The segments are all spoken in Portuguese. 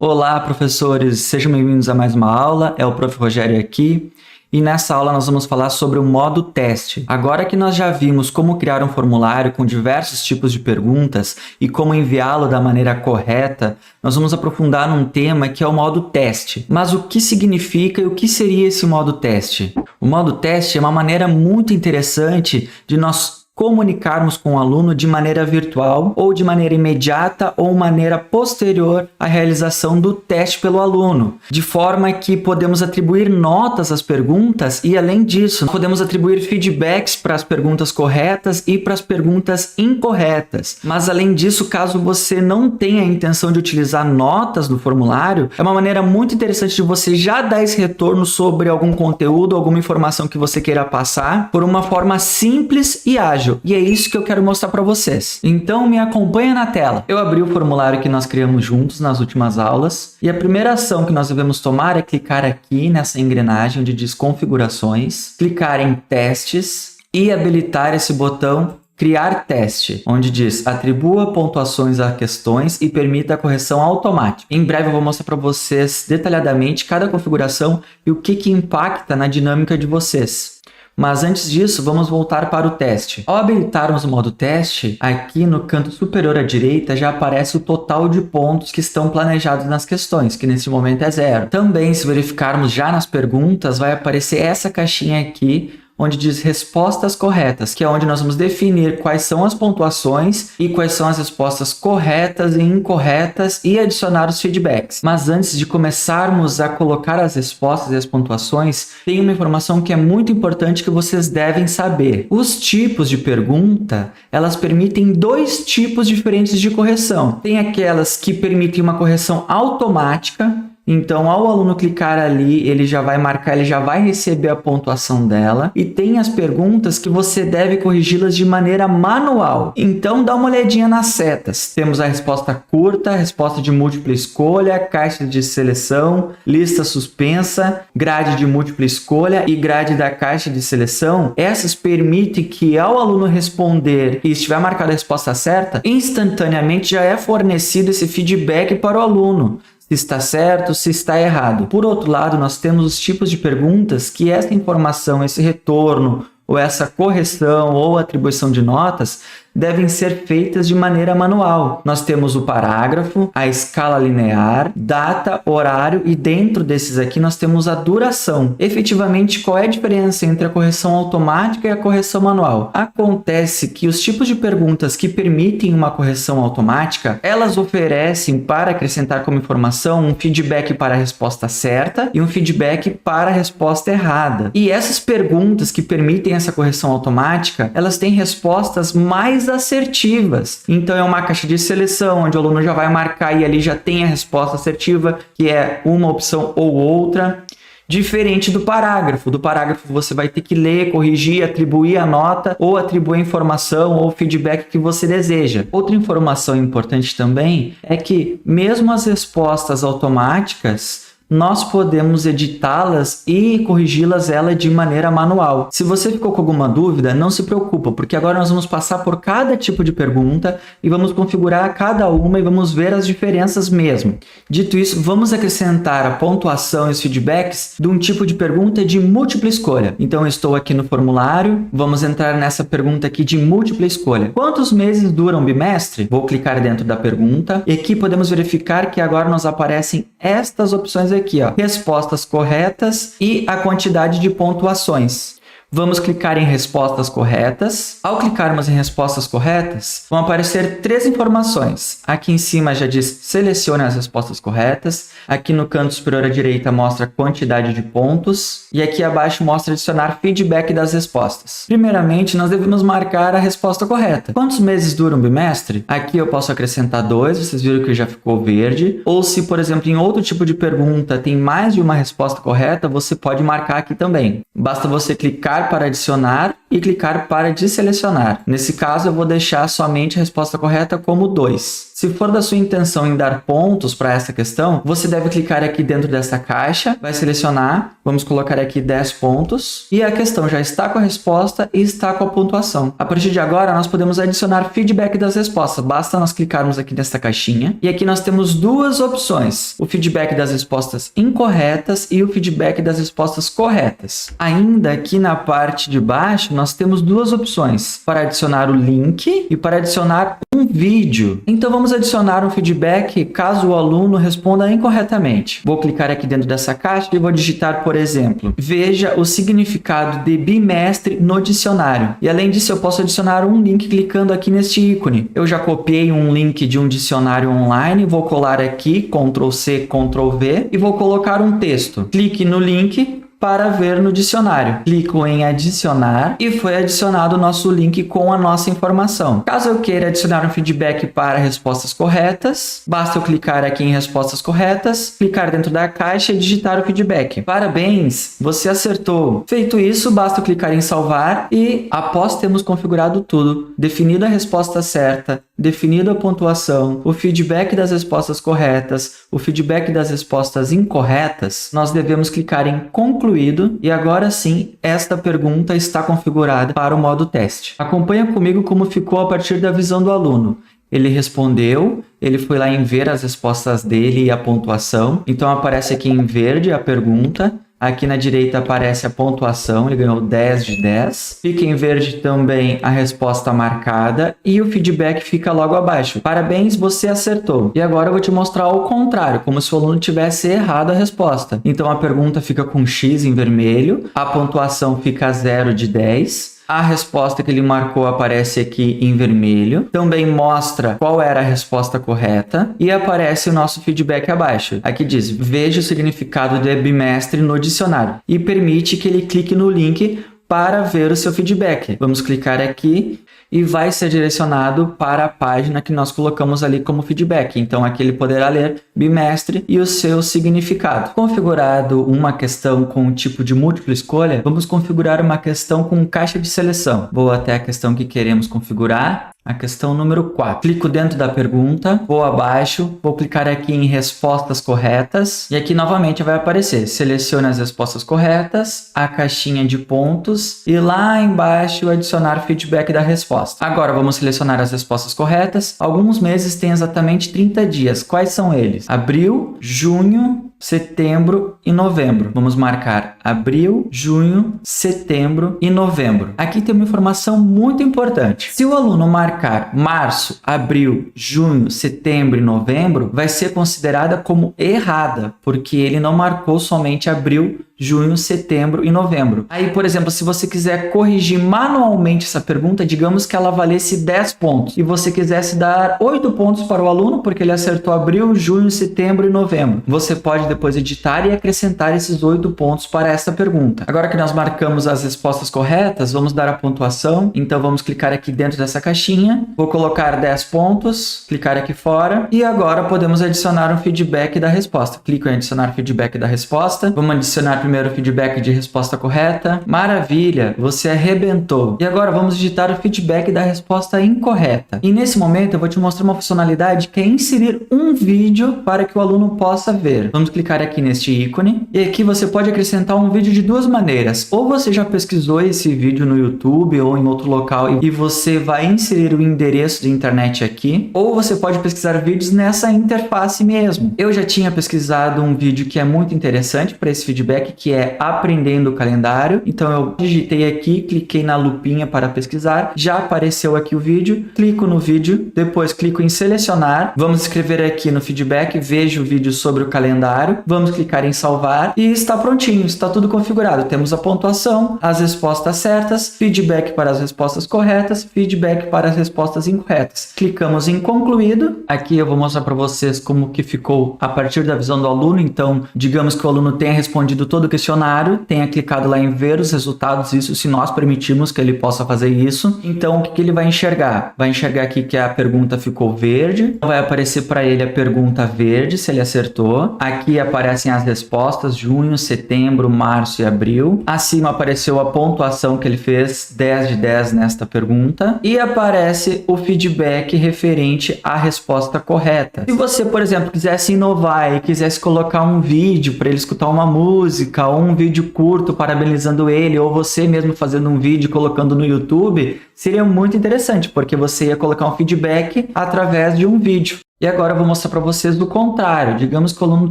Olá, professores! Sejam bem-vindos a mais uma aula. É o Prof. Rogério aqui. E nessa aula nós vamos falar sobre o modo teste. Agora que nós já vimos como criar um formulário com diversos tipos de perguntas e como enviá-lo da maneira correta, nós vamos aprofundar num tema que é o modo teste. Mas o que significa e o que seria esse modo teste? O modo teste é uma maneira muito interessante de nós comunicarmos com o aluno de maneira virtual ou de maneira imediata ou maneira posterior à realização do teste pelo aluno, de forma que podemos atribuir notas às perguntas e, além disso, podemos atribuir feedbacks para as perguntas corretas e para as perguntas incorretas. Mas, além disso, caso você não tenha a intenção de utilizar notas no formulário, é uma maneira muito interessante de você já dar esse retorno sobre algum conteúdo, alguma informação que você queira passar, por uma forma simples e ágil. E é isso que eu quero mostrar para vocês. Então me acompanha na tela. Eu abri o formulário que nós criamos juntos nas últimas aulas. E a primeira ação que nós devemos tomar é clicar aqui nessa engrenagem onde diz configurações, clicar em testes e habilitar esse botão criar teste, onde diz atribua pontuações a questões e permita a correção automática. Em breve eu vou mostrar para vocês detalhadamente cada configuração e o que impacta na dinâmica de vocês. Mas antes disso, vamos voltar para o teste. Ao habilitarmos o modo teste, aqui no canto superior à direita já aparece o total de pontos que estão planejados nas questões, que nesse momento é 0. Também, se verificarmos já nas perguntas, vai aparecer essa caixinha aqui, onde diz respostas corretas, que é onde nós vamos definir quais são as pontuações e quais são as respostas corretas e incorretas e adicionar os feedbacks. Mas antes de começarmos a colocar as respostas e as pontuações, tem uma informação que é muito importante que vocês devem saber. Os tipos de pergunta, elas permitem dois tipos diferentes de correção. Tem aquelas que permitem uma correção automática. Então, ao aluno clicar ali, ele já vai marcar, ele já vai receber a pontuação dela. E tem as perguntas que você deve corrigi-las de maneira manual. Então, dá uma olhadinha nas setas. Temos a resposta curta, resposta de múltipla escolha, caixa de seleção, lista suspensa, grade de múltipla escolha e grade da caixa de seleção. Essas permitem que, ao aluno responder e estiver marcada a resposta certa, instantaneamente já é fornecido esse feedback para o aluno. Se está certo, se está errado. Por outro lado, nós temos os tipos de perguntas que essa informação, esse retorno, ou essa correção ou atribuição de notas devem ser feitas de maneira manual. Nós temos o parágrafo, a escala linear, data, horário e dentro desses aqui nós temos a duração. Efetivamente, qual é a diferença entre a correção automática e a correção manual? Acontece que os tipos de perguntas que permitem uma correção automática, elas oferecem para acrescentar como informação um feedback para a resposta certa e um feedback para a resposta errada. E essas perguntas que permitem essa correção automática, elas têm respostas mais assertivas. Então é uma caixa de seleção onde o aluno já vai marcar e ali já tem a resposta assertiva, que é uma opção ou outra. Diferente do parágrafo. Do parágrafo você vai ter que ler, corrigir, atribuir a nota ou atribuir a informação ou feedback que você deseja. Outra informação importante também é que mesmo as respostas automáticas, nós podemos editá-las e corrigi-las de maneira manual. Se você ficou com alguma dúvida, não se preocupa, porque agora nós vamos passar por cada tipo de pergunta e vamos configurar cada uma e vamos ver as diferenças mesmo. Dito isso, vamos acrescentar a pontuação e os feedbacks de um tipo de pergunta de múltipla escolha. Então, eu estou aqui no formulário, vamos entrar nessa pergunta aqui de múltipla escolha. Quantos meses dura um bimestre? Vou clicar dentro da pergunta e aqui podemos verificar que agora nos aparecem estas opções aqui, ó, respostas corretas e a quantidade de pontuações. Vamos clicar em respostas corretas. Ao clicarmos em respostas corretas, vão aparecer três informações. Aqui em cima já diz selecione as respostas corretas. Aqui no canto superior à direita mostra a quantidade de pontos. E aqui abaixo mostra adicionar feedback das respostas. Primeiramente, nós devemos marcar a resposta correta. Quantos meses dura um bimestre? Aqui eu posso acrescentar 2, vocês viram que já ficou verde. Ou se, por exemplo, em outro tipo de pergunta tem mais de uma resposta correta, você pode marcar aqui também. Basta você clicar para adicionar e clicar para desselecionar. Nesse caso, eu vou deixar somente a resposta correta como 2. Se for da sua intenção em dar pontos para essa questão, você deve clicar aqui dentro dessa caixa, vai selecionar, vamos colocar aqui 10 pontos, e a questão já está com a resposta e está com a pontuação. A partir de agora, nós podemos adicionar feedback das respostas, basta nós clicarmos aqui nesta caixinha, e aqui nós temos duas opções, o feedback das respostas incorretas e o feedback das respostas corretas. Ainda aqui na parte de baixo, nós temos duas opções, para adicionar o link e para adicionar um vídeo. Então vamos adicionar um feedback caso o aluno responda incorretamente. Vou clicar aqui dentro dessa caixa e vou digitar, por exemplo, veja o significado de bimestre no dicionário. E além disso, eu posso adicionar um link clicando aqui neste ícone. Eu já copiei um link de um dicionário online, vou colar aqui, Ctrl C, Ctrl V, e vou colocar um texto. Clique no link para ver no dicionário. Clico em adicionar e foi adicionado o nosso link com a nossa informação. Caso eu queira adicionar um feedback para respostas corretas, basta eu clicar aqui em respostas corretas, clicar dentro da caixa e digitar o feedback. Parabéns, você acertou. Feito isso, basta eu clicar em salvar e após termos configurado tudo, definida a resposta certa, definida a pontuação, o feedback das respostas corretas, o feedback das respostas incorretas, nós devemos clicar em concluir e agora sim, esta pergunta está configurada para o modo teste. Acompanha comigo como ficou a partir da visão do aluno. Ele respondeu, ele foi lá em ver as respostas dele e a pontuação. Então aparece aqui em verde a pergunta. Aqui na direita aparece a pontuação, ele ganhou 10 de 10. Fica em verde também a resposta marcada e o feedback fica logo abaixo. Parabéns, você acertou. E agora eu vou te mostrar ao contrário, como se o aluno tivesse errado a resposta. Então a pergunta fica com X em vermelho, a pontuação fica 0 de 10. A resposta que ele marcou aparece aqui em vermelho. Também mostra qual era a resposta correta. E aparece o nosso feedback abaixo. Aqui diz, veja o significado de bimestre no dicionário. E permite que ele clique no link para ver o seu feedback. Vamos clicar aqui e vai ser direcionado para a página que nós colocamos ali como feedback. Então aqui ele poderá ler bimestre e o seu significado. Configurado uma questão com o tipo de múltipla escolha, vamos configurar uma questão com caixa de seleção. Vou até a questão que queremos configurar. A questão número 4. Clico dentro da pergunta, vou abaixo, vou clicar aqui em respostas corretas e aqui novamente vai aparecer. Selecione as respostas corretas, a caixinha de pontos e lá embaixo adicionar feedback da resposta. Agora vamos selecionar as respostas corretas. Alguns meses têm exatamente 30 dias. Quais são eles? Abril, junho, setembro e novembro. Vamos marcar abril, junho, setembro e novembro. Aqui tem uma informação muito importante. Se o aluno marcar março, abril, junho, setembro e novembro, vai ser considerada como errada, porque ele não marcou somente abril, junho, setembro e novembro. Aí, por exemplo, se você quiser corrigir manualmente essa pergunta, digamos que ela valesse 10 pontos e você quisesse dar 8 pontos para o aluno, porque ele acertou abril, junho, setembro e novembro. Você pode depois editar e acrescentar esses 8 pontos para essa pergunta. Agora que nós marcamos as respostas corretas, vamos dar a pontuação. Então, vamos clicar aqui dentro dessa caixinha. Vou colocar 10 pontos, clicar aqui fora e agora podemos adicionar um feedback da resposta. Clico em adicionar feedback da resposta. Vamos adicionar primeiro o feedback de resposta correta. Maravilha, você arrebentou. E agora vamos digitar o feedback da resposta incorreta. E nesse momento eu vou te mostrar uma funcionalidade que é inserir um vídeo para que o aluno possa ver. Vamos clicar aqui neste ícone e aqui você pode acrescentar um vídeo de duas maneiras. Ou você já pesquisou esse vídeo no YouTube ou em outro local e você vai inserir o endereço de internet aqui, ou você pode pesquisar vídeos nessa interface mesmo. Eu já tinha pesquisado um vídeo que é muito interessante para esse feedback, que é aprendendo o calendário. Então eu digitei aqui, cliquei na lupinha para pesquisar, já apareceu aqui o vídeo, clico no vídeo, depois clico em selecionar, vamos escrever aqui no feedback, veja o vídeo sobre o calendário, vamos clicar em salvar e está prontinho, está tudo configurado. Temos a pontuação, as respostas certas, feedback para as respostas corretas, feedback para as respostas incorretas. Clicamos em concluído, aqui eu vou mostrar para vocês como que ficou a partir da visão do aluno. Então digamos que o aluno tenha respondido todas do questionário, tenha clicado lá em ver os resultados, isso se nós permitirmos que ele possa fazer isso. Então, o que ele vai enxergar? Vai enxergar aqui que a pergunta ficou verde, vai aparecer para ele a pergunta verde, se ele acertou. Aqui aparecem as respostas, junho, setembro, março e abril. Acima apareceu a pontuação que ele fez, 10 de 10 nesta pergunta. E aparece o feedback referente à resposta correta. Se você, por exemplo, quisesse inovar e quisesse colocar um vídeo para ele escutar uma música, ou um vídeo curto parabenizando ele, ou você mesmo fazendo um vídeo colocando no YouTube, seria muito interessante, porque você ia colocar um feedback através de um vídeo. E agora eu vou mostrar para vocês do contrário. Digamos que o aluno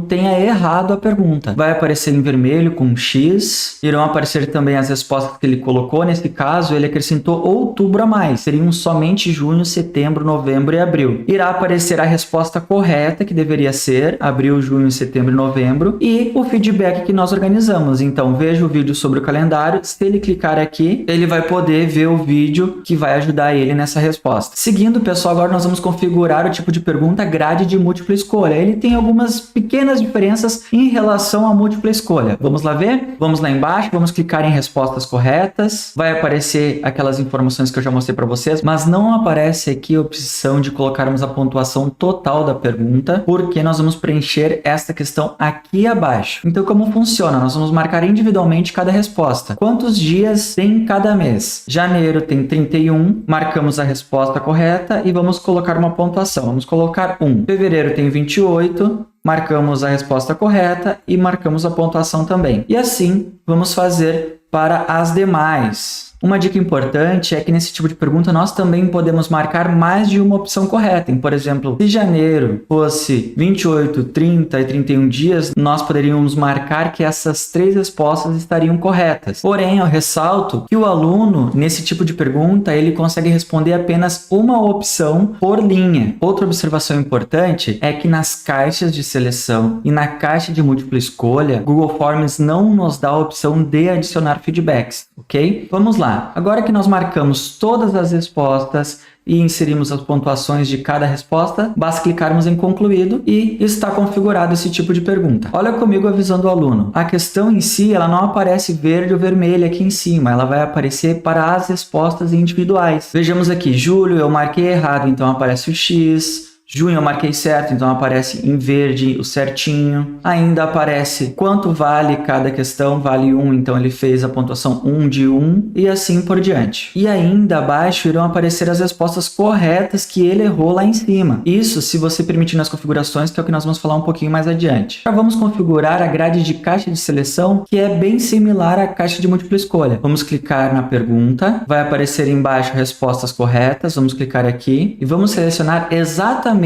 tenha errado a pergunta. Vai aparecer em vermelho com um X. Irão aparecer também as respostas que ele colocou. Nesse caso, ele acrescentou outubro a mais. Seriam somente junho, setembro, novembro e abril. Irá aparecer a resposta correta, que deveria ser abril, junho, setembro e novembro. E o feedback que nós organizamos. Então, veja o vídeo sobre o calendário. Se ele clicar aqui, ele vai poder ver o vídeo que vai ajudar ele nessa resposta. Seguindo, pessoal, agora nós vamos configurar o tipo de pergunta grade de múltipla escolha. Ele tem algumas pequenas diferenças em relação à múltipla escolha. Vamos lá ver? Vamos lá embaixo, vamos clicar em respostas corretas. Vai aparecer aquelas informações que eu já mostrei para vocês, mas não aparece aqui a opção de colocarmos a pontuação total da pergunta, porque nós vamos preencher esta questão aqui abaixo. Então, como funciona? Nós vamos marcar individualmente cada resposta. Quantos dias tem cada mês? Janeiro tem 31, marcamos a resposta correta e vamos colocar uma pontuação. Vamos colocar 1. Fevereiro tem 28, marcamos a resposta correta e marcamos a pontuação também. E assim vamos fazer para as demais. Uma dica importante é que nesse tipo de pergunta nós também podemos marcar mais de uma opção correta. Por exemplo, se janeiro fosse 28, 30 e 31 dias, nós poderíamos marcar que essas 3 respostas estariam corretas. Porém, eu ressalto que o aluno, nesse tipo de pergunta, ele consegue responder apenas uma opção por linha. Outra observação importante é que nas caixas de seleção e na caixa de múltipla escolha, Google Forms não nos dá a opção de adicionar feedbacks, ok? Vamos lá. Agora que nós marcamos todas as respostas e inserimos as pontuações de cada resposta, basta clicarmos em concluído e está configurado esse tipo de pergunta. Olha comigo a visão do aluno. A questão em si, ela não aparece verde ou vermelha aqui em cima, ela vai aparecer para as respostas individuais. Vejamos aqui, julho eu marquei errado, então aparece o X. Junho eu marquei certo, então aparece em verde o certinho. Ainda aparece quanto vale cada questão, vale 1, então ele fez a pontuação 1 de 1 e assim por diante. E ainda abaixo irão aparecer as respostas corretas que ele errou lá em cima. Isso se você permitir nas configurações, que é o que nós vamos falar um pouquinho mais adiante. Já vamos configurar a grade de caixa de seleção, que é bem similar à caixa de múltipla escolha. Vamos clicar na pergunta, vai aparecer embaixo respostas corretas, vamos clicar aqui e vamos selecionar exatamente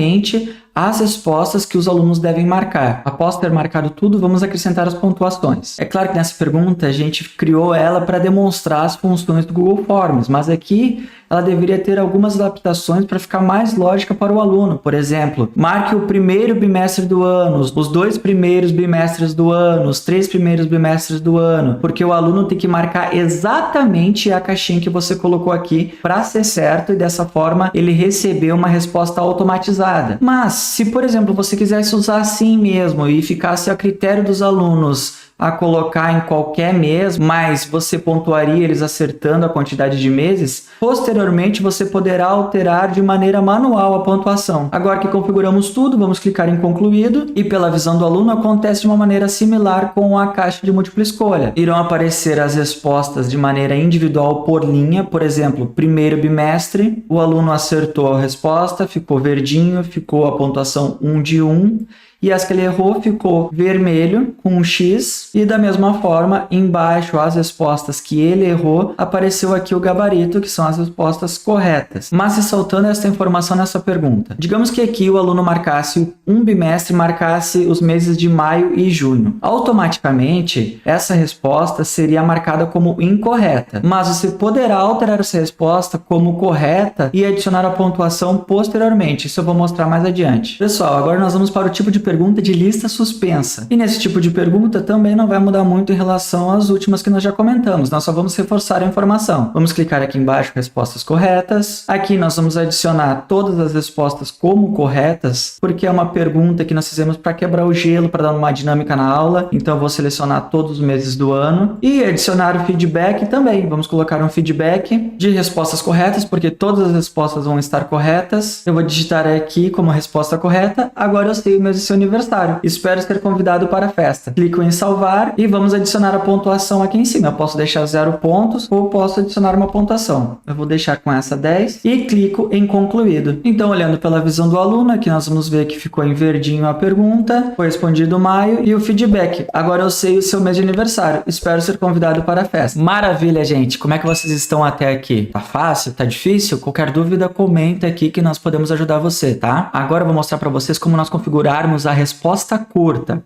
as respostas que os alunos devem marcar. Após ter marcado tudo, vamos acrescentar as pontuações. É claro que nessa pergunta a gente criou ela para demonstrar as funções do Google Forms, mas aqui ela deveria ter algumas adaptações para ficar mais lógica para o aluno. Por exemplo, marque o primeiro bimestre do ano, os 2 primeiros bimestres do ano, os 3 primeiros bimestres do ano, porque o aluno tem que marcar exatamente a caixinha que você colocou aqui para ser certo e dessa forma ele receber uma resposta automatizada. Mas se, por exemplo, você quisesse usar assim mesmo e ficasse a critério dos alunos a colocar em qualquer mês, mas você pontuaria eles acertando a quantidade de meses, posteriormente você poderá alterar de maneira manual a pontuação. Agora que configuramos tudo, vamos clicar em concluído e pela visão do aluno acontece de uma maneira similar com a caixa de múltipla escolha. Irão aparecer as respostas de maneira individual por linha, por exemplo, primeiro bimestre, o aluno acertou a resposta, ficou verdinho, ficou a pontuação 1 de 1, e as que ele errou ficou vermelho com um X e da mesma forma embaixo as respostas que ele errou apareceu aqui o gabarito, que são as respostas corretas. Mas ressaltando essa informação nessa pergunta, digamos que aqui o aluno marcasse um bimestre, marcasse os meses de maio e junho, automaticamente essa resposta seria marcada como incorreta, mas você poderá alterar essa resposta como correta e adicionar a pontuação posteriormente. Isso eu vou mostrar mais adiante. Pessoal, agora nós vamos para o tipo de pergunta de lista suspensa. E nesse tipo de pergunta também não vai mudar muito em relação às últimas que nós já comentamos. Nós só vamos reforçar a informação. Vamos clicar aqui embaixo respostas corretas. Aqui nós vamos adicionar todas as respostas como corretas, porque é uma pergunta que nós fizemos para quebrar o gelo, para dar uma dinâmica na aula. Então eu vou selecionar todos os meses do ano e adicionar o feedback também. Vamos colocar um feedback de respostas corretas, porque todas as respostas vão estar corretas. Eu vou digitar aqui como resposta correta. Agora eu sei o mês do seu aniversário. Espero ser convidado para a festa. Clico em salvar e vamos adicionar a pontuação aqui em cima. Eu posso deixar 0 pontos ou posso adicionar uma pontuação. Eu vou deixar com essa 10 e clico em concluído. Então, olhando pela visão do aluno, aqui nós vamos ver que ficou em verdinho a pergunta, foi respondido maio e o feedback. Agora eu sei o seu mês de aniversário. Espero ser convidado para a festa. Maravilha, gente! Como é que vocês estão até aqui? Tá fácil? Tá difícil? Qualquer dúvida, comenta aqui que nós podemos ajudar você, tá? Agora eu vou mostrar para vocês como nós configurarmos a resposta curta.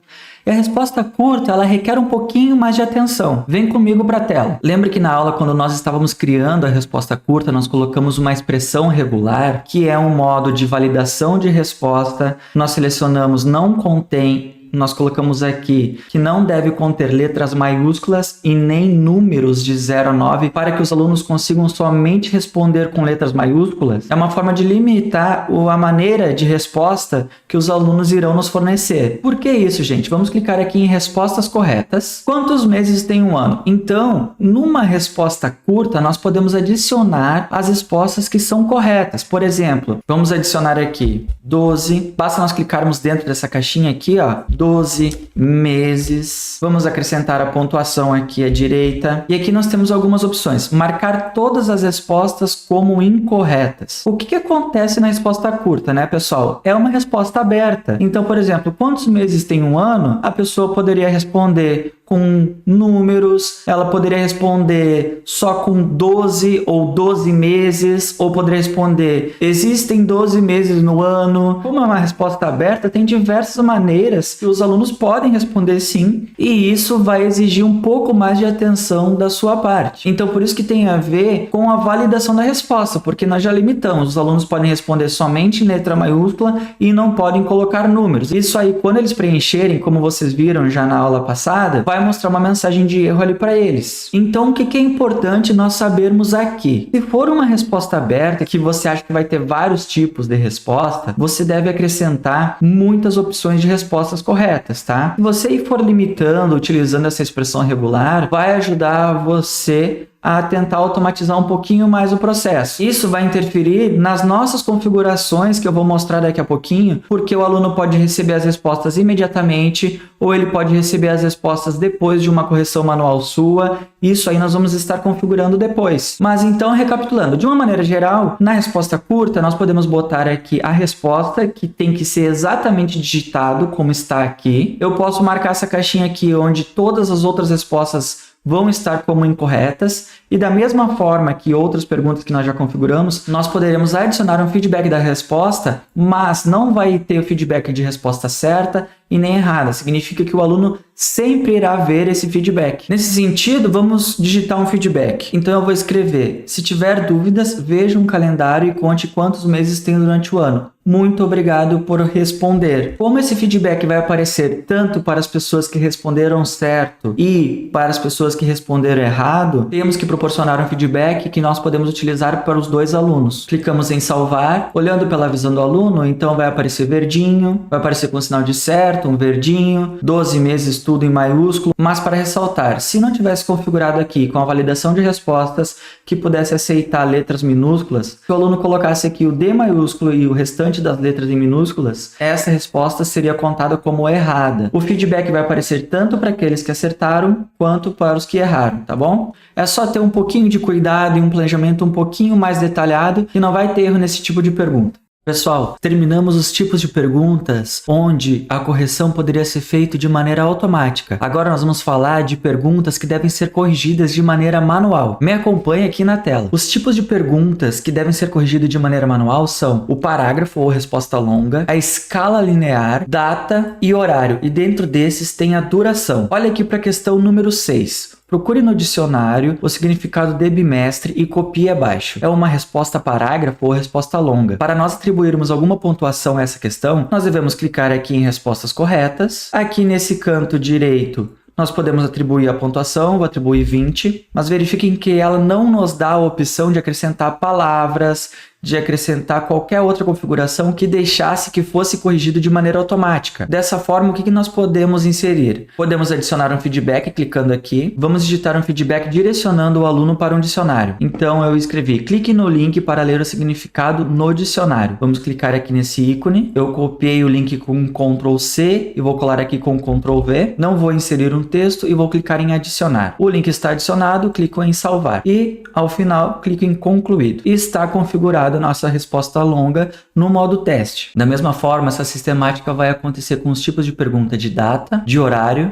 E a resposta curta, ela requer um pouquinho mais de atenção. Vem comigo para a tela. Lembra que na aula, quando nós estávamos criando a resposta curta, nós colocamos uma expressão regular, que é um modo de validação de resposta. Nós selecionamos não contém. Nós colocamos aqui que não deve conter letras maiúsculas e nem números de 0 a 9 para que os alunos consigam somente responder com letras maiúsculas. É uma forma de limitar a maneira de resposta que os alunos irão nos fornecer. Por que isso, gente? Vamos clicar aqui em respostas corretas. Quantos meses tem um ano? Então, numa resposta curta, nós podemos adicionar as respostas que são corretas. Por exemplo, vamos adicionar aqui 12. Basta nós clicarmos dentro dessa caixinha aqui, ó. 12 meses. Vamos acrescentar a pontuação aqui à direita. E aqui nós temos algumas opções. Marcar todas as respostas como incorretas. O que acontece na resposta curta, né, pessoal? É uma resposta aberta. Então, por exemplo, quantos meses tem um ano? A pessoa poderia responder com números, ela poderia responder só com 12 ou 12 meses, ou poderia responder existem 12 meses no ano. Como é uma resposta aberta, tem diversas maneiras que os alunos podem responder sim, e isso vai exigir um pouco mais de atenção da sua parte. Então, por isso que tem a ver com a validação da resposta, porque nós já limitamos. Os alunos podem responder somente em letra maiúscula e não podem colocar números. Isso aí, quando eles preencherem, como vocês viram já na aula passada, vai mostrar uma mensagem de erro ali para eles. Então, o que é importante nós sabermos aqui? Se for uma resposta aberta, que você acha que vai ter vários tipos de resposta, você deve acrescentar muitas opções de respostas corretas, tá? Se você for limitando, utilizando essa expressão regular, vai ajudar você a tentar automatizar um pouquinho mais o processo. Isso vai interferir nas nossas configurações, que eu vou mostrar daqui a pouquinho, porque o aluno pode receber as respostas imediatamente ou ele pode receber as respostas depois de uma correção manual sua. Isso aí nós vamos estar configurando depois. Mas então, recapitulando, de uma maneira geral, na resposta curta, nós podemos botar aqui a resposta, que tem que ser exatamente digitado, como está aqui. Eu posso marcar essa caixinha aqui, onde todas as outras respostas vão estar como incorretas, e da mesma forma que outras perguntas que nós já configuramos, nós poderemos adicionar um feedback da resposta, mas não vai ter o feedback de resposta certa e nem errada. Significa que o aluno sempre irá ver esse feedback. Nesse sentido, vamos digitar um feedback. Então eu vou escrever: se tiver dúvidas, veja um calendário e conte quantos meses tem durante o ano. Muito obrigado por responder. Como esse feedback vai aparecer tanto para as pessoas que responderam certo e para as pessoas que responderam errado, temos que proporcionar um feedback que nós podemos utilizar para os dois alunos. Clicamos em salvar. Olhando pela visão do aluno, então vai aparecer verdinho, vai aparecer com o sinal de certo, um verdinho, 12 meses tudo em maiúsculo. Mas para ressaltar, se não tivesse configurado aqui com a validação de respostas que pudesse aceitar letras minúsculas, se o aluno colocasse aqui o D maiúsculo e o restante das letras em minúsculas, essa resposta seria contada como errada. O feedback vai aparecer tanto para aqueles que acertaram quanto para os que erraram, tá bom? É só ter um pouquinho de cuidado e um planejamento um pouquinho mais detalhado e não vai ter erro nesse tipo de pergunta. Pessoal, terminamos os tipos de perguntas onde a correção poderia ser feita de maneira automática. Agora nós vamos falar de perguntas que devem ser corrigidas de maneira manual. Me acompanhe aqui na tela. Os tipos de perguntas que devem ser corrigidas de maneira manual são o parágrafo ou resposta longa, a escala linear, data e horário. E dentro desses tem a duração. Olha aqui para a questão número 6. Procure no dicionário o significado de bimestre e copie abaixo. É uma resposta parágrafo ou resposta longa. Para nós atribuirmos alguma pontuação a essa questão, nós devemos clicar aqui em respostas corretas. Aqui nesse canto direito, nós podemos atribuir a pontuação, vou atribuir 20, mas verifiquem que ela não nos dá a opção de acrescentar palavras, de acrescentar qualquer outra configuração que deixasse que fosse corrigido de maneira automática. Dessa forma, o que nós podemos inserir? Podemos adicionar um feedback clicando aqui. Vamos digitar um feedback direcionando o aluno para um dicionário. Então, eu escrevi, clique no link para ler o significado no dicionário. Vamos clicar aqui nesse ícone. Eu copiei o link com Ctrl C e vou colar aqui com Ctrl V. Não vou inserir um texto e vou clicar em adicionar. O link está adicionado, clico em salvar. E, ao final, clico em concluído. E está configurado nossa resposta longa no modo teste. Da mesma forma, essa sistemática vai acontecer com os tipos de pergunta de data, de horário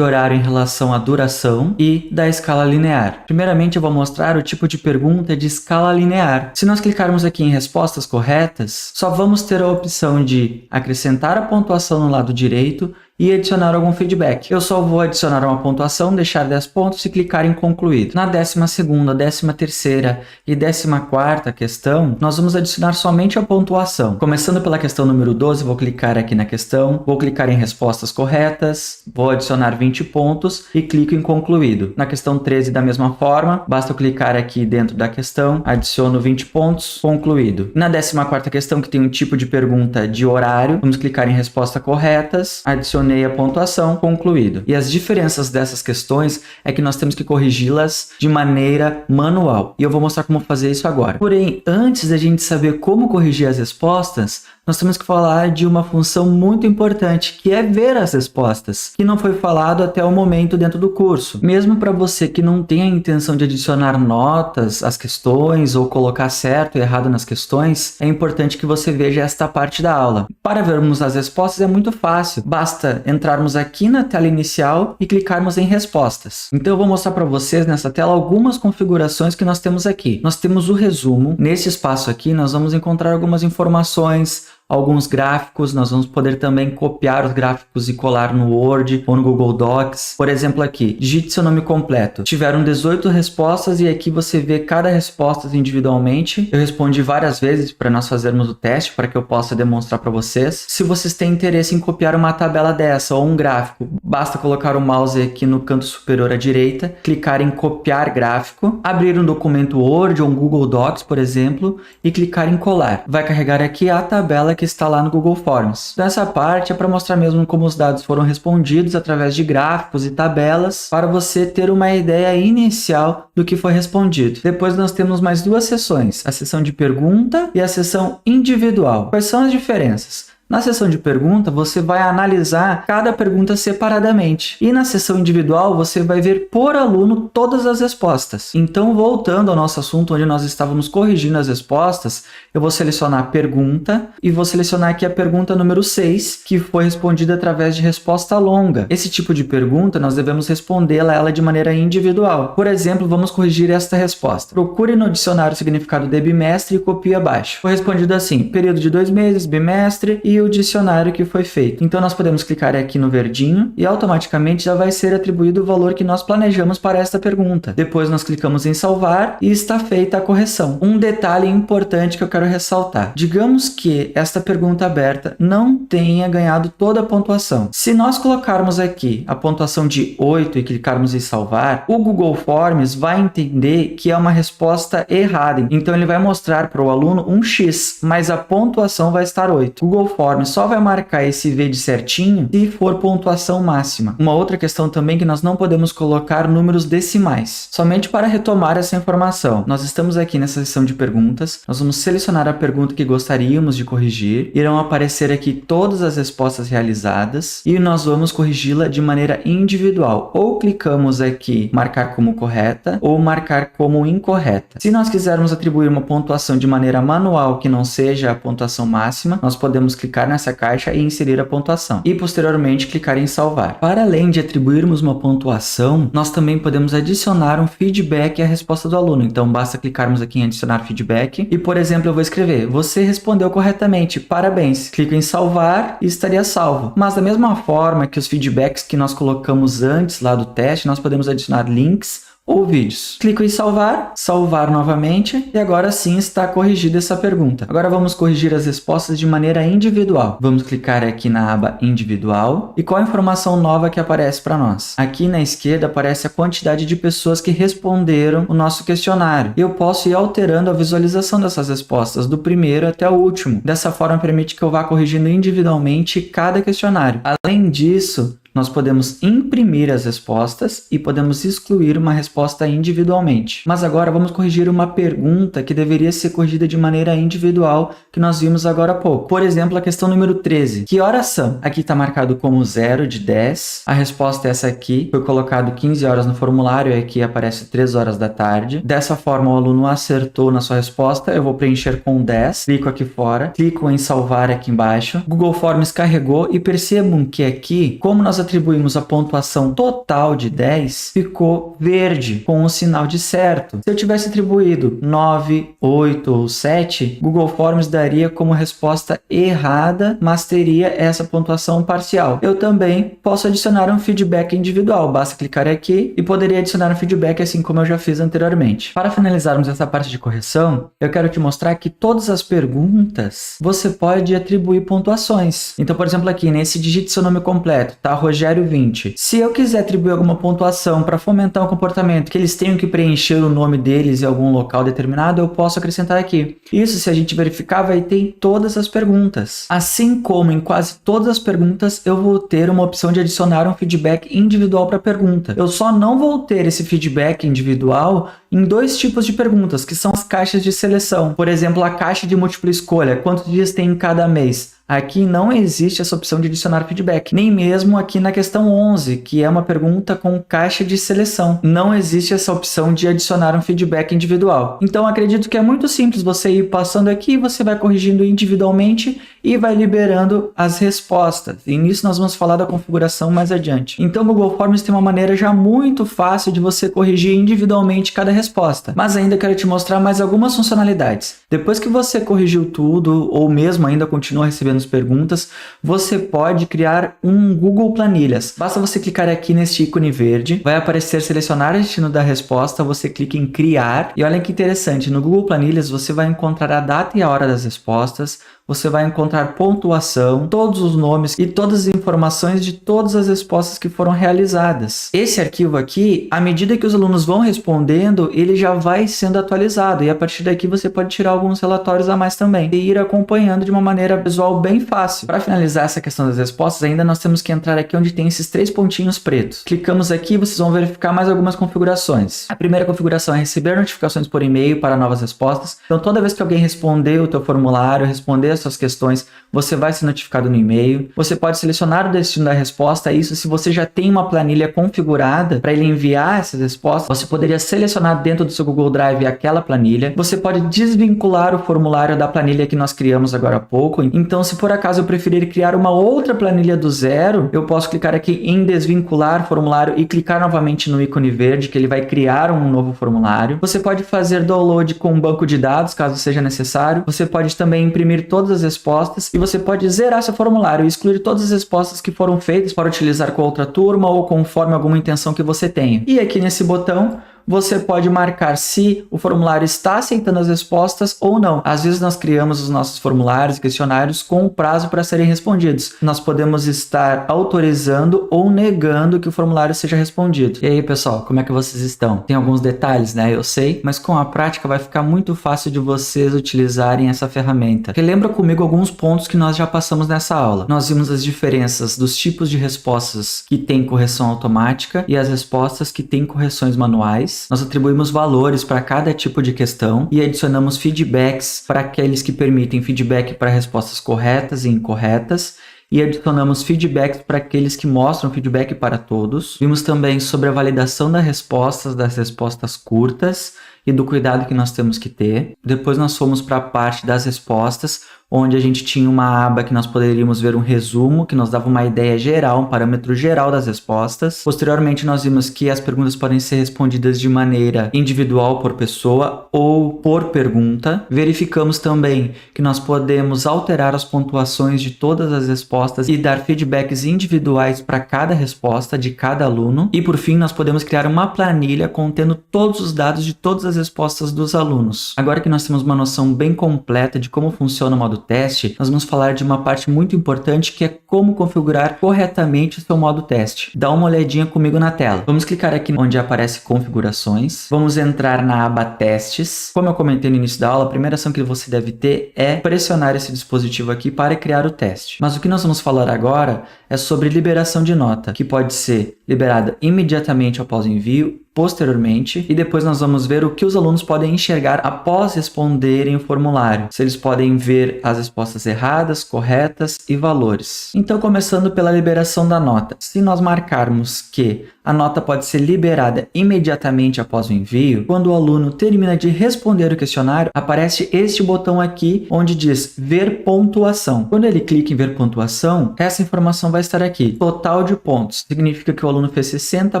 em relação à duração e da escala linear. Primeiramente, eu vou mostrar o tipo de pergunta de escala linear. Se nós clicarmos aqui em respostas corretas, só vamos ter a opção de acrescentar a pontuação no lado direito e adicionar algum feedback. Eu só vou adicionar uma pontuação, deixar 10 pontos e clicar em concluído. Na 12ª, 13ª e 14ª questão, nós vamos adicionar somente a pontuação. Começando pela questão número 12, vou clicar aqui na questão, vou clicar em respostas corretas, vou adicionar 20 pontos e clico em concluído. Na questão 13, da mesma forma, basta eu clicar aqui dentro da questão, adiciono 20 pontos, concluído. Na 14ª questão, que tem um tipo de pergunta de horário, vamos clicar em respostas corretas, adicionei a pontuação, concluído. E as diferenças dessas questões é que nós temos que corrigi-las de maneira manual. E eu vou mostrar como fazer isso agora. Porém, antes da gente saber como corrigir as respostas, nós temos que falar de uma função muito importante, que é ver as respostas, que não foi falado até o momento dentro do curso. Mesmo para você que não tem a intenção de adicionar notas às questões ou colocar certo e errado nas questões, é importante que você veja esta parte da aula. Para vermos as respostas é muito fácil, basta entrarmos aqui na tela inicial e clicarmos em respostas. Então eu vou mostrar para vocês nessa tela algumas configurações que nós temos aqui. Nós temos o resumo. Nesse espaço aqui nós vamos encontrar algumas informações, alguns gráficos, nós vamos poder também copiar os gráficos e colar no Word ou no Google Docs. Por exemplo aqui, digite seu nome completo. Tiveram 18 respostas e aqui você vê cada resposta individualmente. Eu respondi várias vezes para nós fazermos o teste, para que eu possa demonstrar para vocês. Se vocês têm interesse em copiar uma tabela dessa ou um gráfico, basta colocar o mouse aqui no canto superior à direita, clicar em copiar gráfico, abrir um documento Word ou um Google Docs, por exemplo, e clicar em colar. Vai carregar aqui a tabela que está lá no Google Forms. Então, essa parte é para mostrar mesmo como os dados foram respondidos através de gráficos e tabelas, para você ter uma ideia inicial do que foi respondido. Depois nós temos mais duas seções, a seção de pergunta e a seção individual. Quais são as diferenças? Na seção de pergunta, você vai analisar cada pergunta separadamente. E na seção individual, você vai ver por aluno todas as respostas. Então, voltando ao nosso assunto, onde nós estávamos corrigindo as respostas, eu vou selecionar a pergunta e vou selecionar aqui a pergunta número 6, que foi respondida através de resposta longa. Esse tipo de pergunta, nós devemos respondê-la ela de maneira individual. Por exemplo, vamos corrigir esta resposta. Procure no dicionário o significado de bimestre e copie abaixo. Foi respondido assim, período de 2 meses, bimestre e o dicionário que foi feito. Então, nós podemos clicar aqui no verdinho e automaticamente já vai ser atribuído o valor que nós planejamos para esta pergunta. Depois, nós clicamos em salvar e está feita a correção. Um detalhe importante que eu quero ressaltar. Digamos que esta pergunta aberta não tenha ganhado toda a pontuação. Se nós colocarmos aqui a pontuação de 8 e clicarmos em salvar, o Google Forms vai entender que é uma resposta errada. Então, ele vai mostrar para o aluno um X, mas a pontuação vai estar 8. O Google Forms só vai marcar esse V de certinho se for pontuação máxima. Uma outra questão também que nós não podemos colocar números decimais. Somente para retomar essa informação, nós estamos aqui nessa seção de perguntas, nós vamos selecionar a pergunta que gostaríamos de corrigir, irão aparecer aqui todas as respostas realizadas e nós vamos corrigi-la de maneira individual. Ou clicamos aqui marcar como correta ou marcar como incorreta. Se nós quisermos atribuir uma pontuação de maneira manual que não seja a pontuação máxima, nós podemos clicar nessa caixa e inserir a pontuação. E posteriormente clicar em salvar. Para além de atribuirmos uma pontuação, nós também podemos adicionar um feedback à resposta do aluno. Então basta clicarmos aqui em adicionar feedback e, por exemplo, eu vou escrever: você respondeu corretamente, parabéns. Clico em salvar e estaria salvo. Mas da mesma forma que os feedbacks que nós colocamos antes lá do teste, nós podemos adicionar links ou vídeos. Clico em salvar, salvar novamente e agora sim está corrigida essa pergunta. Agora vamos corrigir as respostas de maneira individual. Vamos clicar aqui na aba individual e qual a informação nova que aparece para nós? Aqui na esquerda aparece a quantidade de pessoas que responderam o nosso questionário. Eu posso ir alterando a visualização dessas respostas do primeiro até o último. Dessa forma permite que eu vá corrigindo individualmente cada questionário. Além disso, nós podemos imprimir as respostas e podemos excluir uma resposta individualmente. Mas agora vamos corrigir uma pergunta que deveria ser corrigida de maneira individual, que nós vimos agora há pouco. Por exemplo, a questão número 13. Que horas são? Aqui está marcado como 0 de 10. A resposta é essa aqui. Foi colocado 15 horas no formulário e aqui aparece 3 horas da tarde. Dessa forma, o aluno acertou na sua resposta. Eu vou preencher com 10. Clico aqui fora. Clico em salvar aqui embaixo. Google Forms carregou e percebam que aqui, como nós atribuímos a pontuação total de 10, ficou verde, com o sinal de certo. Se eu tivesse atribuído 9, 8 ou 7, Google Forms daria como resposta errada, mas teria essa pontuação parcial. Eu também posso adicionar um feedback individual, basta clicar aqui e poderia adicionar um feedback assim como eu já fiz anteriormente. Para finalizarmos essa parte de correção, eu quero te mostrar que todas as perguntas você pode atribuir pontuações. Então, por exemplo, aqui nesse digite seu nome completo, tá? Rogério 20. Se eu quiser atribuir alguma pontuação para fomentar um comportamento que eles tenham que preencher o nome deles em algum local determinado, eu posso acrescentar aqui. Isso, se a gente verificar, vai ter em todas as perguntas. Assim como em quase todas as perguntas, eu vou ter uma opção de adicionar um feedback individual para a pergunta. Eu só não vou ter esse feedback individual em dois tipos de perguntas, que são as caixas de seleção. Por exemplo, a caixa de múltipla escolha. Quantos dias tem em cada mês? Aqui não existe essa opção de adicionar feedback, nem mesmo aqui na questão 11, que é uma pergunta com caixa de seleção. Não existe essa opção de adicionar um feedback individual. Então, acredito que é muito simples você ir passando aqui, você vai corrigindo individualmente e vai liberando as respostas. E nisso nós vamos falar da configuração mais adiante. Então, o Google Forms tem uma maneira já muito fácil de você corrigir individualmente cada resposta. Mas ainda quero te mostrar mais algumas funcionalidades. Depois que você corrigiu tudo, ou mesmo ainda continua recebendo perguntas, você pode criar um Google Planilhas. Basta você clicar aqui neste ícone verde, vai aparecer selecionar o destino da resposta, você clica em criar e olha que interessante, no Google Planilhas você vai encontrar a data e a hora das respostas, você vai encontrar pontuação, todos os nomes e todas as informações de todas as respostas que foram realizadas. Esse arquivo aqui, à medida que os alunos vão respondendo, ele já vai sendo atualizado e a partir daqui você pode tirar alguns relatórios a mais também e ir acompanhando de uma maneira visual bem fácil. Para finalizar essa questão das respostas, ainda nós temos que entrar aqui onde tem esses 3 pontinhos pretos. Clicamos aqui e vocês vão verificar mais algumas configurações. A primeira configuração é receber notificações por e-mail para novas respostas. Então, toda vez que alguém responder o teu formulário, responder as suas questões, você vai ser notificado no e-mail. Você pode selecionar o destino da resposta. Isso, se você já tem uma planilha configurada para ele enviar essas respostas, você poderia selecionar dentro do seu Google Drive aquela planilha. Você pode desvincular o formulário da planilha que nós criamos agora há pouco. Então, se por acaso eu preferir criar uma outra planilha do zero, eu posso clicar aqui em desvincular formulário e clicar novamente no ícone verde, que ele vai criar um novo formulário. Você pode fazer download com um banco de dados, caso seja necessário. Você pode também imprimir todas as respostas e você pode zerar seu formulário e excluir todas as respostas que foram feitas para utilizar com outra turma ou conforme alguma intenção que você tenha. E aqui nesse botão, você pode marcar se o formulário está aceitando as respostas ou não. Às vezes nós criamos os nossos formulários e questionários com um prazo para serem respondidos. Nós podemos estar autorizando ou negando que o formulário seja respondido. E aí, pessoal, como é que vocês estão? Tem alguns detalhes, né? Eu sei, mas com a prática vai ficar muito fácil de vocês utilizarem essa ferramenta. Relembra comigo alguns pontos que nós já passamos nessa aula. Nós vimos as diferenças dos tipos de respostas que têm correção automática e as respostas que têm correções manuais. Nós atribuímos valores para cada tipo de questão e adicionamos feedbacks para aqueles que permitem feedback para respostas corretas e incorretas e adicionamos feedbacks para aqueles que mostram feedback para todos. Vimos também sobre a validação das respostas curtas e do cuidado que nós temos que ter. Depois nós fomos para a parte das respostas, onde a gente tinha uma aba que nós poderíamos ver um resumo, que nos dava uma ideia geral, um parâmetro geral das respostas. Posteriormente, nós vimos que as perguntas podem ser respondidas de maneira individual por pessoa ou por pergunta. Verificamos também que nós podemos alterar as pontuações de todas as respostas e dar feedbacks individuais para cada resposta de cada aluno. E por fim, nós podemos criar uma planilha contendo todos os dados de todas as respostas dos alunos. Agora que nós temos uma noção bem completa de como funciona o modo teste, nós vamos falar de uma parte muito importante que é como configurar corretamente o seu modo teste. Dá uma olhadinha comigo na tela. Vamos clicar aqui onde aparece configurações. Vamos entrar na aba testes. Como eu comentei no início da aula, a primeira ação que você deve ter é pressionar esse dispositivo aqui para criar o teste. Mas o que nós vamos falar agora é sobre liberação de nota, que pode ser liberada imediatamente após o envio, posteriormente, e depois nós vamos ver o que os alunos podem enxergar após responderem o formulário. Se eles podem ver as respostas erradas, corretas e valores. Então, começando pela liberação da nota. Se nós marcarmos que a nota pode ser liberada imediatamente após o envio, quando o aluno termina de responder o questionário, aparece este botão aqui onde diz ver pontuação. Quando ele clica em ver pontuação, essa informação vai estar aqui. Total de pontos. Significa que o aluno fez 60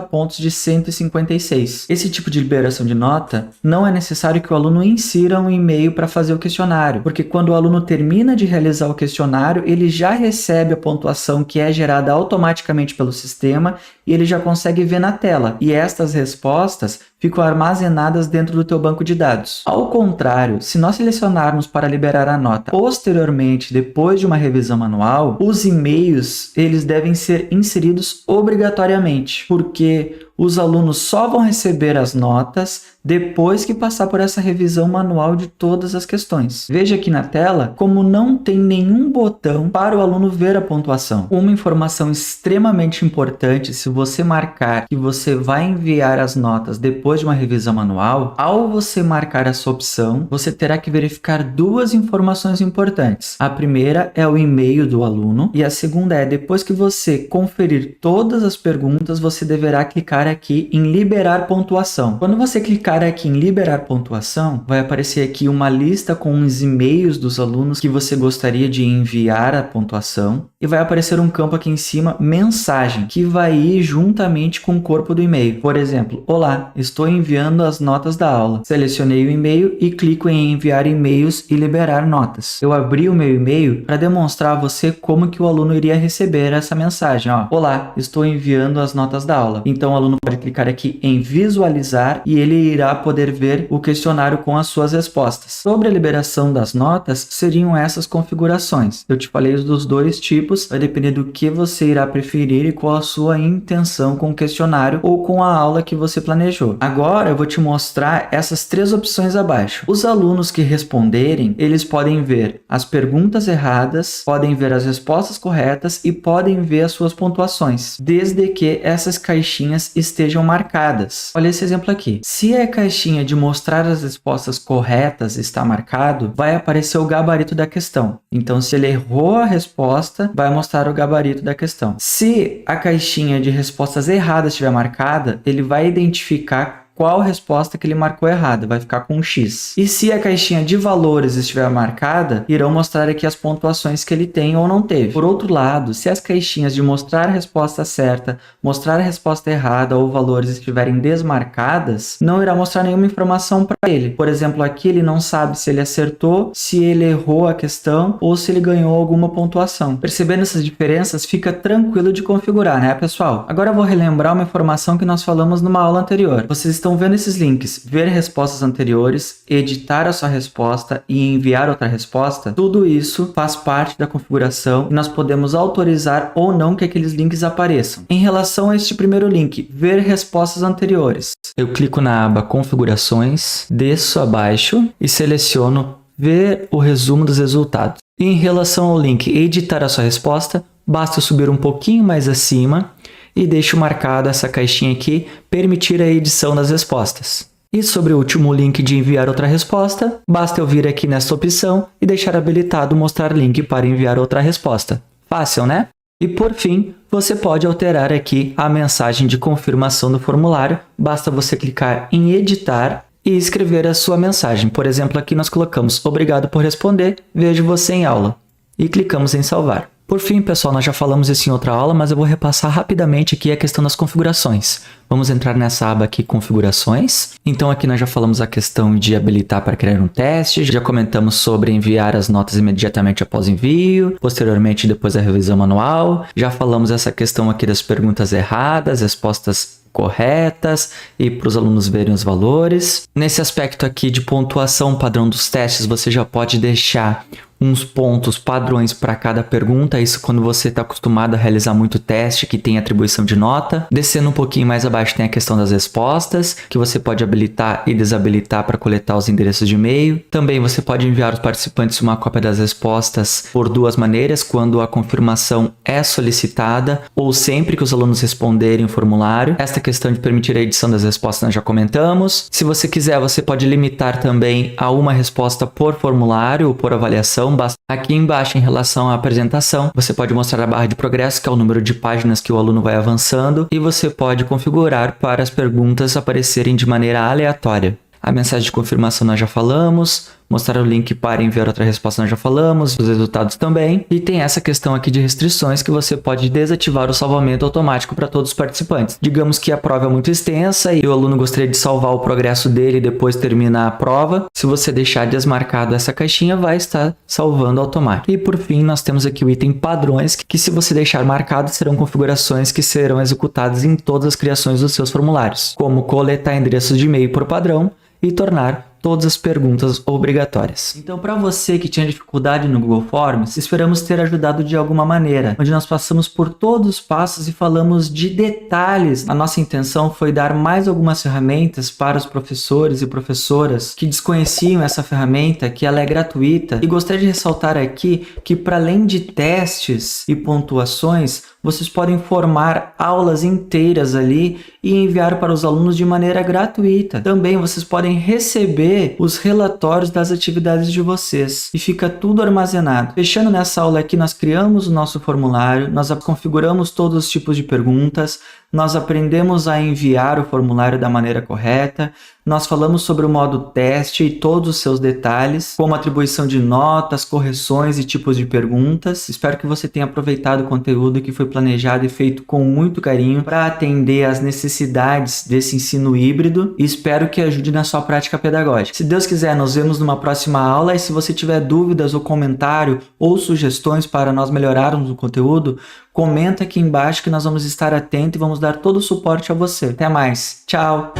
pontos de 156. Esse tipo de liberação de nota, não é necessário que o aluno insira um e-mail para fazer o questionário, porque quando o aluno termina de realizar o questionário, ele já recebe a pontuação que é gerada automaticamente pelo sistema e ele já consegue ver na tela. E estas respostas ficam armazenadas dentro do teu banco de dados. Ao contrário, se nós selecionarmos para liberar a nota posteriormente, depois de uma revisão manual, os e-mails eles devem ser inseridos obrigatoriamente, porque os alunos só vão receber as notas depois que passar por essa revisão manual de todas as questões. Veja aqui na tela como não tem nenhum botão para o aluno ver a pontuação. Uma informação extremamente importante: se você marcar que você vai enviar as notas depois de uma revisão manual, ao você marcar essa opção, você terá que verificar duas informações importantes. A primeira é o e-mail do aluno e a segunda é, depois que você conferir todas as perguntas, você deverá clicar aqui em liberar pontuação. Quando você clicar aqui em liberar pontuação, vai aparecer aqui uma lista com os e-mails dos alunos que você gostaria de enviar a pontuação e vai aparecer um campo aqui em cima, mensagem, que vai ir juntamente com o corpo do e-mail. Por exemplo, olá, estou enviando as notas da aula. Selecionei o e-mail e clico em enviar e-mails e liberar notas. Eu abri o meu e-mail para demonstrar a você como que o aluno iria receber essa mensagem. Ó, olá, estou enviando as notas da aula. Então o aluno pode clicar aqui em visualizar e ele irá poder ver o questionário com as suas respostas. Sobre a liberação das notas, seriam essas configurações. Eu te falei dos dois tipos, vai depender do que você irá preferir e qual a sua intenção com o questionário ou com a aula que você planejou. Agora eu vou te mostrar essas três opções abaixo. Os alunos que responderem, eles podem ver as perguntas erradas, podem ver as respostas corretas e podem ver as suas pontuações, desde que essas caixinhas estejam marcadas. Olha esse exemplo aqui. Se a caixinha de mostrar as respostas corretas está marcado, vai aparecer o gabarito da questão. Então, se ele errou a resposta, vai mostrar o gabarito da questão. Se a caixinha de respostas erradas estiver marcada, ele vai identificar qual resposta que ele marcou errada, vai ficar com um X. E se a caixinha de valores estiver marcada, irão mostrar aqui as pontuações que ele tem ou não teve. Por outro lado, se as caixinhas de mostrar a resposta certa, mostrar a resposta errada ou valores estiverem desmarcadas, não irá mostrar nenhuma informação para ele. Por exemplo, aqui ele não sabe se ele acertou, se ele errou a questão ou se ele ganhou alguma pontuação. Percebendo essas diferenças, fica tranquilo de configurar, né, pessoal? Agora eu vou relembrar uma informação que nós falamos numa aula anterior. Vocês estão vendo esses links, ver respostas anteriores, editar a sua resposta e enviar outra resposta, tudo isso faz parte da configuração e nós podemos autorizar ou não que aqueles links apareçam. Em relação a este primeiro link, ver respostas anteriores, eu clico na aba configurações, desço abaixo e seleciono ver o resumo dos resultados. E em relação ao link editar a sua resposta, basta eu subir um pouquinho mais acima e deixo marcado essa caixinha aqui, permitir a edição das respostas. E sobre o último link de enviar outra resposta, basta eu vir aqui nesta opção e deixar habilitado mostrar link para enviar outra resposta. Fácil, né? E por fim, você pode alterar aqui a mensagem de confirmação do formulário, basta você clicar em editar e escrever a sua mensagem. Por exemplo, aqui nós colocamos "Obrigado por responder, vejo você em aula" e clicamos em salvar. Por fim, pessoal, nós já falamos isso em outra aula, mas eu vou repassar rapidamente aqui a questão das configurações. Vamos entrar nessa aba aqui, configurações. Então aqui nós já falamos a questão de habilitar para criar um teste, já comentamos sobre enviar as notas imediatamente após envio, posteriormente depois da revisão manual, já falamos essa questão aqui das perguntas erradas, respostas corretas e para os alunos verem os valores. Nesse aspecto aqui de pontuação padrão dos testes, você já pode deixar uns pontos padrões para cada pergunta, isso quando você está acostumado a realizar muito teste que tem atribuição de nota. Descendo um pouquinho mais abaixo tem a questão das respostas, que você pode habilitar e desabilitar para coletar os endereços de e-mail. Também você pode enviar aos participantes uma cópia das respostas por duas maneiras, quando a confirmação é solicitada ou sempre que os alunos responderem o formulário. Esta questão de permitir a edição das respostas nós já comentamos. Se você quiser, você pode limitar também a uma resposta por formulário ou por avaliação. Aqui embaixo, em relação à apresentação, você pode mostrar a barra de progresso, que é o número de páginas que o aluno vai avançando, e você pode configurar para as perguntas aparecerem de maneira aleatória. A mensagem de confirmação nós já falamos, mostrar o link para enviar outra resposta nós já falamos, os resultados também. E tem essa questão aqui de restrições que você pode desativar o salvamento automático para todos os participantes. Digamos que a prova é muito extensa e o aluno gostaria de salvar o progresso dele e depois terminar a prova. Se você deixar desmarcado essa caixinha, vai estar salvando automático. E por fim, nós temos aqui o item padrões, que se você deixar marcado, serão configurações que serão executadas em todas as criações dos seus formulários, como coletar endereços de e-mail por padrão e tornar todas as perguntas obrigatórias. Então, para você que tinha dificuldade no Google Forms, esperamos ter ajudado de alguma maneira, onde nós passamos por todos os passos e falamos de detalhes. A nossa intenção foi dar mais algumas ferramentas para os professores e professoras que desconheciam essa ferramenta, que ela é gratuita. E gostaria de ressaltar aqui que, para além de testes e pontuações, vocês podem formar aulas inteiras ali e enviar para os alunos de maneira gratuita. Também vocês podem receber os relatórios das atividades de vocês e fica tudo armazenado. Fechando nessa aula aqui, nós criamos o nosso formulário, nós configuramos todos os tipos de perguntas, nós aprendemos a enviar o formulário da maneira correta, nós falamos sobre o modo teste e todos os seus detalhes, como atribuição de notas, correções e tipos de perguntas. Espero que você tenha aproveitado o conteúdo que foi planejado e feito com muito carinho para atender às necessidades desse ensino híbrido e espero que ajude na sua prática pedagógica. Se Deus quiser, nos vemos numa próxima aula e se você tiver dúvidas ou comentário ou sugestões para nós melhorarmos o conteúdo, comenta aqui embaixo que nós vamos estar atentos e vamos dar todo o suporte a você. Até mais. Tchau!